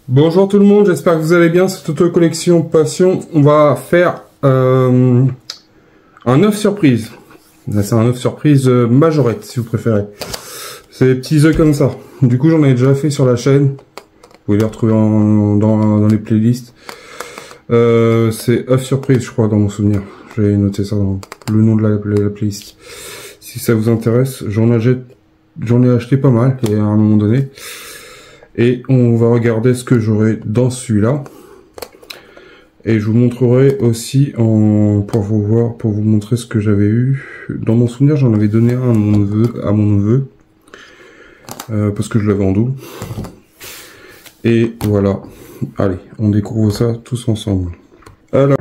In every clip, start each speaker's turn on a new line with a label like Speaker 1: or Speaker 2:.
Speaker 1: Bonjour tout le monde, j'espère que vous allez bien. Cette auto collection passion, on va faire un œuf surprise. Là, c'est un œuf surprise majorette si vous préférez. C'est des petits œufs comme ça. Du coup, j'en ai déjà fait sur la chaîne. Vous pouvez les retrouver dans les playlists. C'est œuf surprise, je crois, dans mon souvenir. J'ai noté ça dans le nom de la playlist. Si ça vous intéresse, j'en ai acheté pas mal et à un moment donné. Et on va regarder ce que j'aurai dans celui-là. Et je vous montrerai aussi pour vous montrer ce que j'avais eu. Dans mon souvenir, j'en avais donné un à mon neveu. Parce que je l'avais en double. Et voilà. Allez, on découvre ça tous ensemble. Alors.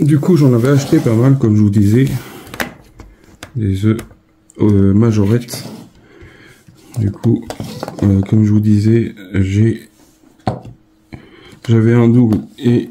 Speaker 1: Du coup, j'en avais acheté pas mal, comme je vous disais, des œufs majorettes. Du coup, comme je vous disais, j'avais un double et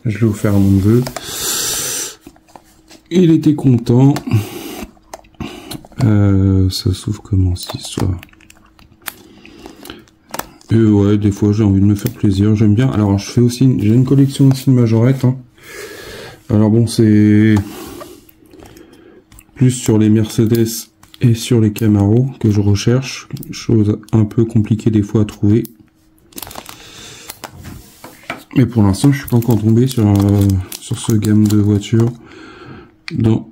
Speaker 1: je l'ai offert à mon neveu. Il était content. Ça s'ouvre comment cette histoire? Et ouais, des fois j'ai envie de me faire plaisir, j'aime bien. Alors j'ai une collection aussi de majorettes. Hein. Alors bon, c'est plus sur les Mercedes et sur les Camaro que je recherche. Chose un peu compliquée des fois à trouver. Mais pour l'instant, je suis pas encore tombé sur ce gamme de voitures dans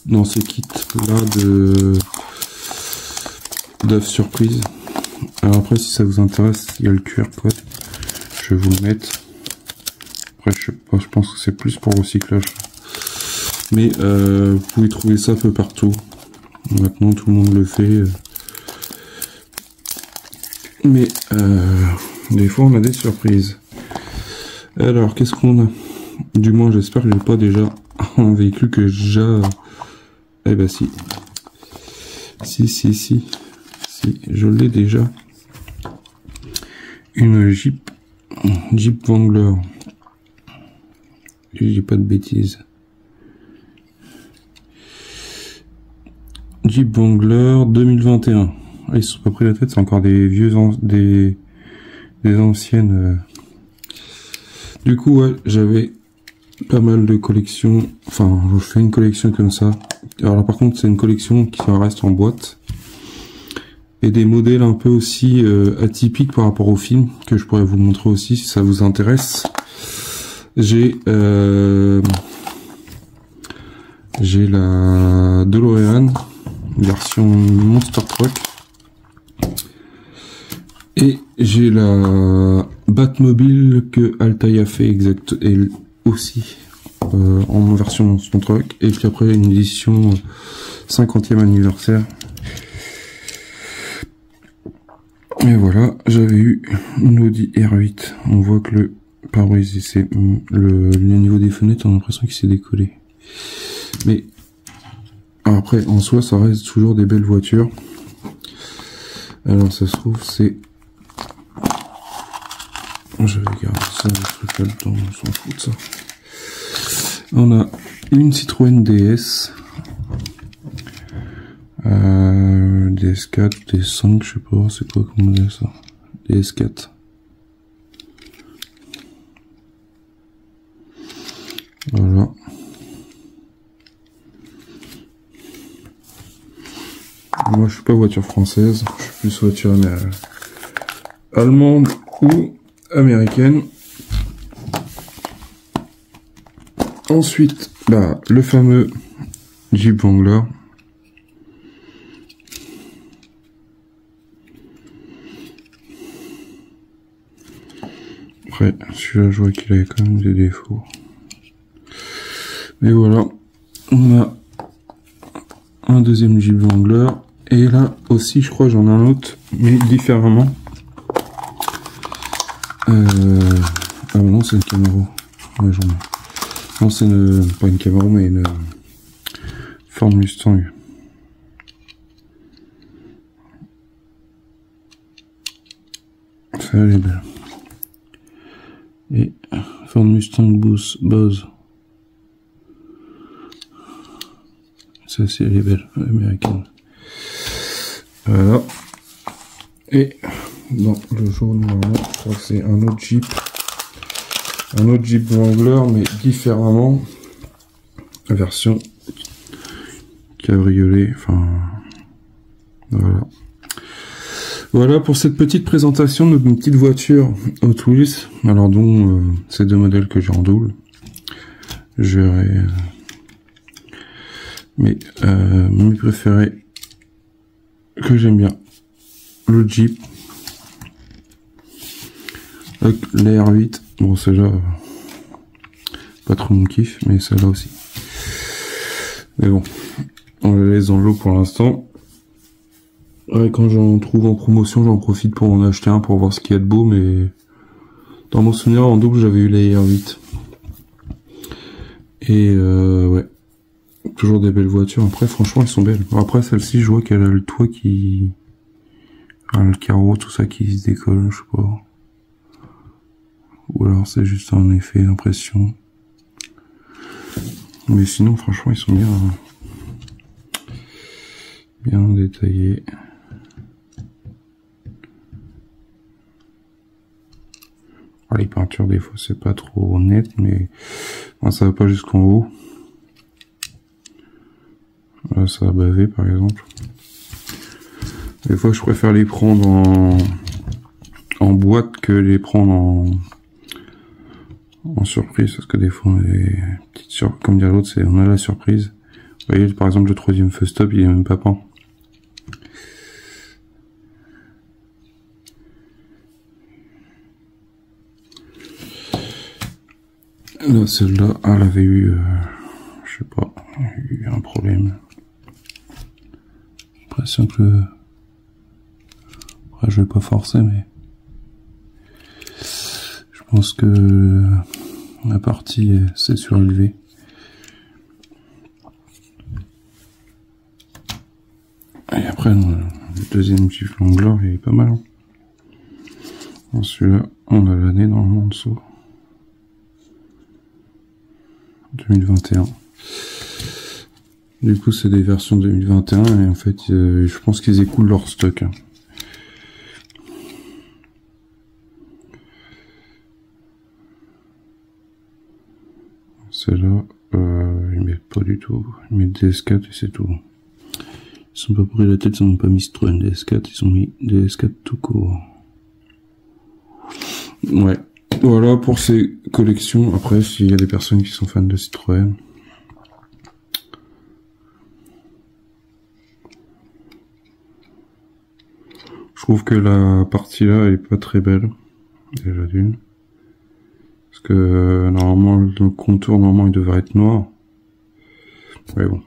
Speaker 1: dans ces kits là d'œufs surprise. Alors après, si ça vous intéresse, il y a le QR code, je vais vous le mettre. Après, je pense que c'est plus pour recyclage, mais vous pouvez trouver ça un peu partout. Maintenant, tout le monde le fait, mais des fois, on a des surprises. Alors, qu'est-ce qu'on a? Du moins, j'espère que j'ai pas déjà un véhicule que j'ai. Eh ben si. Si, je l'ai déjà. Une Jeep Wrangler. Je dis pas de bêtises. Jeep Wrangler 2021. Ils sont pas pris la tête, c'est encore des des anciennes. Du coup, ouais, j'avais pas mal de collections. Enfin, je fais une collection comme ça. Alors là, par contre, c'est une collection qui reste en boîte. Et des modèles un peu aussi atypiques par rapport au film, que je pourrais vous montrer aussi si ça vous intéresse. J'ai la DeLorean, version Monster Truck. Et j'ai la Batmobile que Altaï a fait et aussi en version Monster Truck. Et puis après une édition 50e anniversaire. Et voilà, j'avais eu une Audi R8. On voit que le pare-brise, c'est le niveau des fenêtres, on a l'impression qu'il s'est décollé. Mais après, en soi, ça reste toujours des belles voitures. Alors, ça se trouve, c'est... J'avais gardé ça, le truc là-dedans, on s'en fout de ça. On a une Citroën DS. DS4, DS5, je sais pas, c'est quoi comme modèle ça? DS4. Voilà. Moi, je suis pas voiture française, je suis plus voiture allemande ou américaine. Ensuite, bah, le fameux Jeep Wrangler. Après, celui-là, je vois qu'il avait quand même des défauts. Mais voilà, on a un deuxième Jeep Wrangler. Et là aussi, je crois, j'en ai un autre, mais différemment. Ah non, c'est une Camaro. Ouais, j'en ai. Non, c'est pas une Camaro, mais une Ford Mustang. Ça, elle est belle. Et Ford Mustang Buzz. Ça aussi, elle est belle, américaine. Voilà. Et dans le jaune, normalement, je crois que c'est un autre Jeep. Un autre Jeep Wrangler, mais différemment. Version cabriolet. Enfin, voilà. Voilà pour cette petite présentation de mes petites voitures Hot Wheels. Alors dont ces deux modèles que j'ai en double. Je verrai mes préférés que j'aime bien. Le Jeep. Les R8. Bon, celle-là, pas trop mon kiff, mais celle-là aussi. Mais bon, on les laisse dans l'eau pour l'instant. Ouais, quand j'en trouve en promotion, j'en profite pour en acheter un pour voir ce qu'il y a de beau, mais dans mon souvenir, en double, j'avais eu les R8. Et ouais, toujours des belles voitures. Après, franchement, elles sont belles. Après, celle-ci, je vois qu'elle a le toit qui... Enfin, le carreau, tout ça qui se décolle, je sais pas. Ou alors c'est juste un effet d'impression. Mais sinon, franchement, ils sont bien détaillés. Ah, les peintures, des fois, c'est pas trop net, mais moi, ça va pas jusqu'en haut. Là, ça va baver, par exemple. Des fois, je préfère les prendre en boîte que les prendre en surprise, parce que des fois, on a des petites surprises. Comme dire l'autre, on a la surprise. Vous voyez, par exemple, le troisième feu stop, il est même pas peint. Là, celle-là, elle avait eu, je sais pas, eu un problème. L'impression que après, je vais pas forcer, mais je pense que la partie s'est surélevée. Et après, le deuxième Jeep Wrangler, il est pas mal. Hein. Celui-là, on a l'année normalement en dessous. 2021. Du coup, c'est des versions 2021 et en fait, je pense qu'ils écoulent leur stock. Hein. Celle-là, ils mettent pas du tout. Ils mettent des S4 et c'est tout. Ils sont pas pris la tête, ils n'ont pas mis Citroën des S4, ils ont mis des S4 tout court. Ouais. Voilà pour ces collections. Après, s'il y a des personnes qui sont fans de Citroën. Je trouve que la partie là, elle est pas très belle. Déjà d'une. Parce que normalement, le contour, normalement, il devrait être noir. Ouais, bon.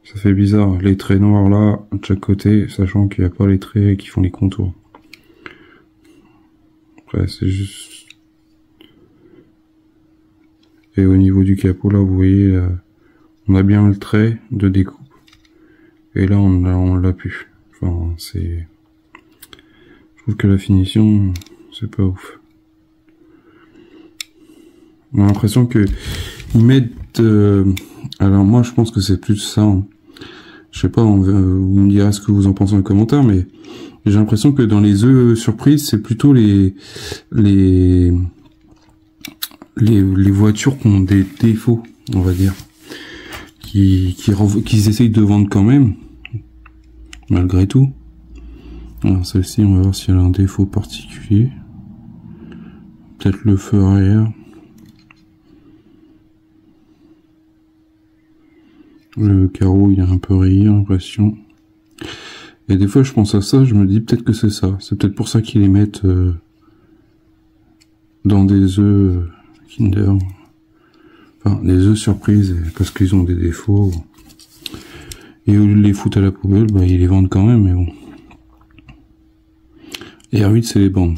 Speaker 1: Ça fait bizarre, les traits noirs là, de chaque côté, sachant qu'il n'y a pas les traits qui font les contours. Après, c'est juste... Et au niveau du capot là, vous voyez, on a bien le trait de découpe. Et là, on l'a plus. Enfin, c'est... Je trouve que la finition, c'est pas ouf. On a l'impression que ils mettent... Alors moi, je pense que c'est plus ça. Hein. Je sais pas, vous me direz ce que vous en pensez en commentaire, mais J'ai l'impression que dans les œufs surprises, c'est plutôt les voitures qui ont des défauts, on va dire, qu'ils essayent de vendre quand même, malgré tout. Alors celle-ci, on va voir si elle a un défaut particulier. Peut-être le feu arrière. Le carreau, il est un peu rayé, j'ai l'impression. Et des fois, je pense à ça, je me dis peut-être que c'est ça. C'est peut-être pour ça qu'ils les mettent dans des œufs Kinder. Enfin, des œufs surprises, parce qu'ils ont des défauts. Et au lieu de les foutre à la poubelle, bah, ils les vendent quand même, mais bon. Et R8, c'est les bandes.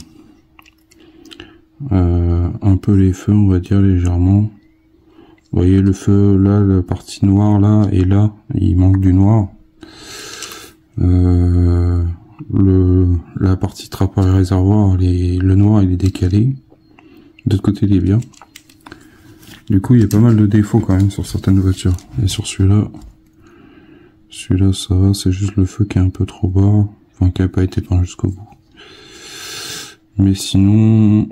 Speaker 1: Un peu les feux, on va dire, légèrement. Vous voyez le feu, là, la partie noire, là, et là, il manque du noir. La partie trappeur et réservoir, le noir, il est décalé. De l'autre côté, il est bien. Du coup, il y a pas mal de défauts quand même sur certaines voitures. Et sur celui-là, ça va, c'est juste le feu qui est un peu trop bas. Enfin, qui n'a pas été peint jusqu'au bout. Mais sinon...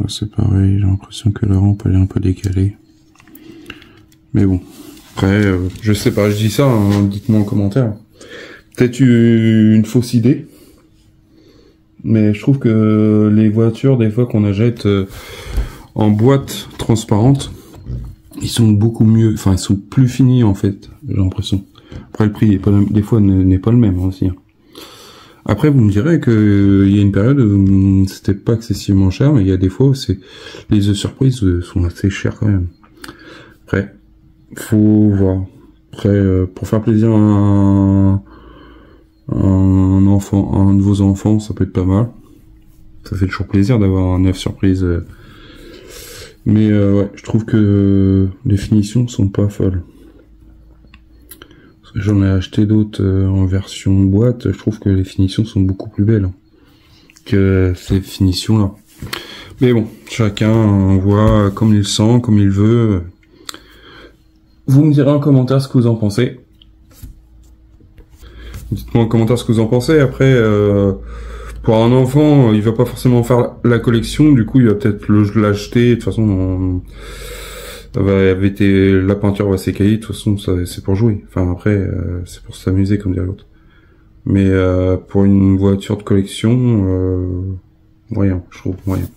Speaker 1: c'est pareil, j'ai l'impression que la rampe elle est un peu décalée. Mais bon, après, je sais pas, je dis ça, hein, dites-moi en commentaire. Peut-être une fausse idée. Mais je trouve que les voitures, des fois qu'on achète en boîte transparente, ils sont beaucoup mieux, enfin ils sont plus finis en fait, j'ai l'impression. Après le prix, des fois, n'est pas le même hein, aussi. Après, vous me direz que il y a une période où c'était pas excessivement cher, mais il y a des fois où les œufs surprises sont assez chers quand même. Après, faut voir. Après, pour faire plaisir à un enfant, à un de vos enfants, ça peut être pas mal. Ça fait toujours plaisir d'avoir un œuf surprise. Mais ouais, je trouve que les finitions sont pas folles. J'en ai acheté d'autres en version boîte, je trouve que les finitions sont beaucoup plus belles hein, que ces finitions-là. Mais bon, chacun voit comme il le sent, comme il veut. Vous me direz en commentaire ce que vous en pensez. Dites-moi en commentaire ce que vous en pensez. Après, pour un enfant, il va pas forcément faire la collection, du coup il va peut-être l'acheter, de toute façon... la peinture va s'écailler, de toute façon c'est pour jouer. Enfin après c'est pour s'amuser comme dirait l'autre. Mais pour une voiture de collection, moyen, je trouve moyen.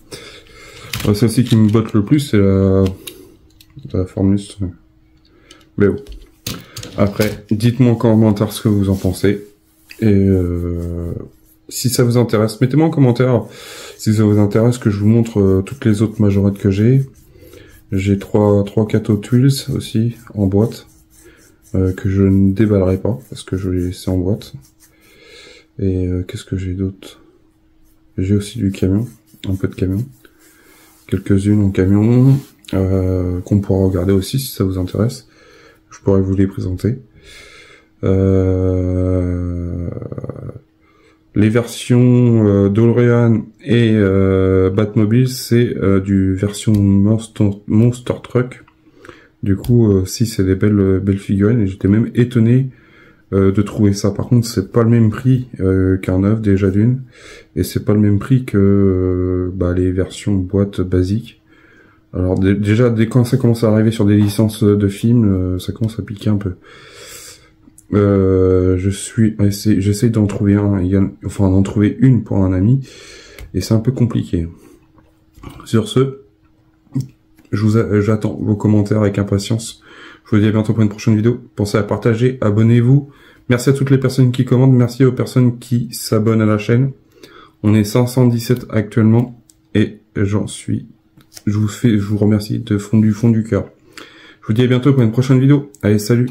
Speaker 1: Celle-ci qui me botte le plus c'est la Formus. Mais bon. Après, dites-moi en commentaire ce que vous en pensez. Et si ça vous intéresse, mettez-moi en commentaire si ça vous intéresse que je vous montre toutes les autres majorettes que j'ai. J'ai 3-4 Hot Wheels aussi en boîte que je ne déballerai pas parce que je vais les laisser en boîte. Et qu'est-ce que j'ai d'autre? J'ai aussi du camion, un peu de camion, quelques-unes en camion qu'on pourra regarder aussi si ça vous intéresse. Je pourrais vous les présenter. Les versions DeLorean et Batmobile, c'est du version Monster Truck. Du coup, si c'est des belles figurines, et j'étais même étonné de trouver ça. Par contre, c'est pas le même prix qu'un neuf déjà d'une, et c'est pas le même prix que les versions boîte basiques. Alors déjà, dès quand ça commence à arriver sur des licences de films, ça commence à piquer un peu. J'essaie d'en trouver d'en trouver une pour un ami, et c'est un peu compliqué. Sur ce, j'attends vos commentaires avec impatience. Je vous dis à bientôt pour une prochaine vidéo. Pensez à partager, abonnez-vous. Merci à toutes les personnes qui commandent, merci aux personnes qui s'abonnent à la chaîne. On est 517 actuellement, et je vous remercie du fond du cœur. Je vous dis à bientôt pour une prochaine vidéo. Allez, salut!